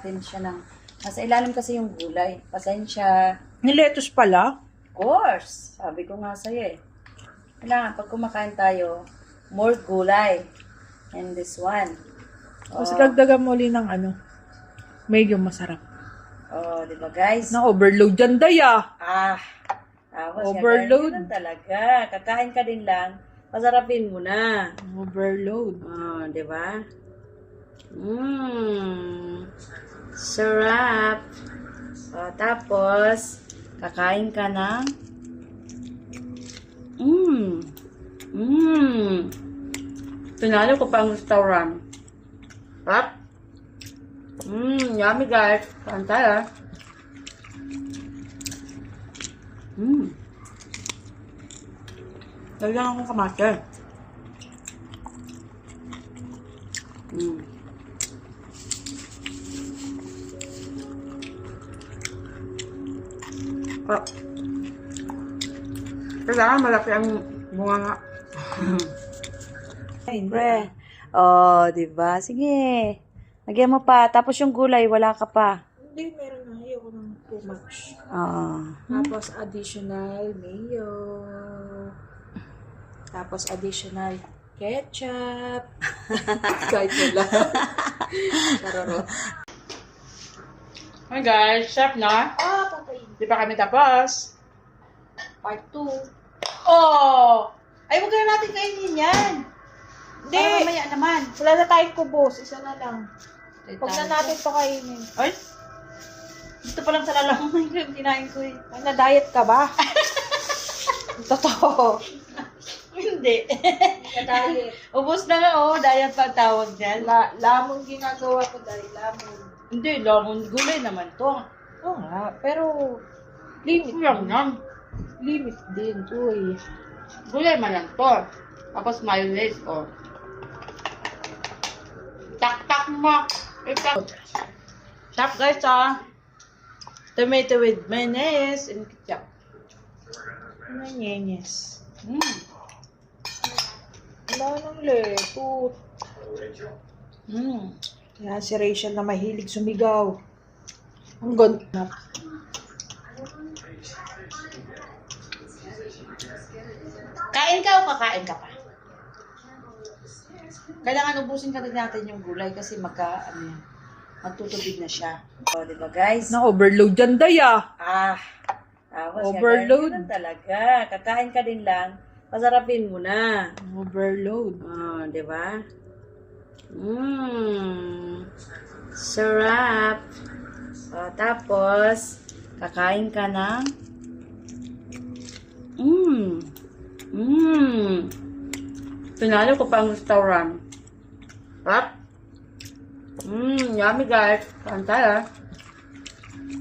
natin siya ng... Nasa ilalim kasi yung gulay. Pasensya. May lettuce pala. Of course. Sabi ko nga sa'yo eh. Kailangan, pag kumakain tayo, more gulay. And this one. Tapos dagdagan mo ulit ng medyo masarap. Oh, di ba guys? Na-overload dyan, Daya. Tapos Overload. yan talaga. Kakain ka din lang. Pasarapin mo na. Overload. Oh, di ba? Sarap. Oh, tapos, kakain ka ng Pinalo ko pa ang restaurant. Sarap. Yummy guys. Kain tayo. Lagyan akong kamate. Kailangan malaki ang bunga nga. Pre. Oh, diba? Sige. Lagyan mo pa. Tapos yung gulay, wala ka pa. Hindi, meron na. Ayoko ng too much. Oh. Tapos additional mayo. Tapos additional ketchup. Kahit wala. Kararo. Hi guys, chef na. Patay. Di pa kami tapos. Part 2. Oh! Ay, huwag na natin kainin yan. Hindi. Para mamaya naman. Wala na tayong kubos. Isa na lang. Huwag na natin ito kainin. Ay! Dito pa lang sa lalaman yung kinain ko eh. Ay, na-diet ka ba? Totoo. Hindi. Na-diet. Ubus na nga, oh. Diet pa ang tawag dyan. Lamong ginagawa ko dahil lamong. Hindi, lamon. Gulay naman to. Oo nga, pero limit Lang yan. Limit din to eh. Gulay man lang to. Tapos mayonnaise, oh. Tak-tak mo. Itak. Sarap guys, ah. Tomato with mayonnaise and ketchup. Nanyenyes. Wala nang leto. Yan si Rachel na mahilig sumigaw. Ang ganda. Kain ka o kakain ka pa? Kailangan ubusin ka din natin yung gulay kasi magtutubig na siya. O, di ba guys? Na-overload dyan, Daya. Tapos Overload. yan talaga. Kakain ka din lang. Pasarapin mo na. Overload. Oh, di ba? Sarap. Oh, tapos, kakain ka ng Pinalo ko pa ang restaurant. Sarap. Yummy guys. Kain tayo.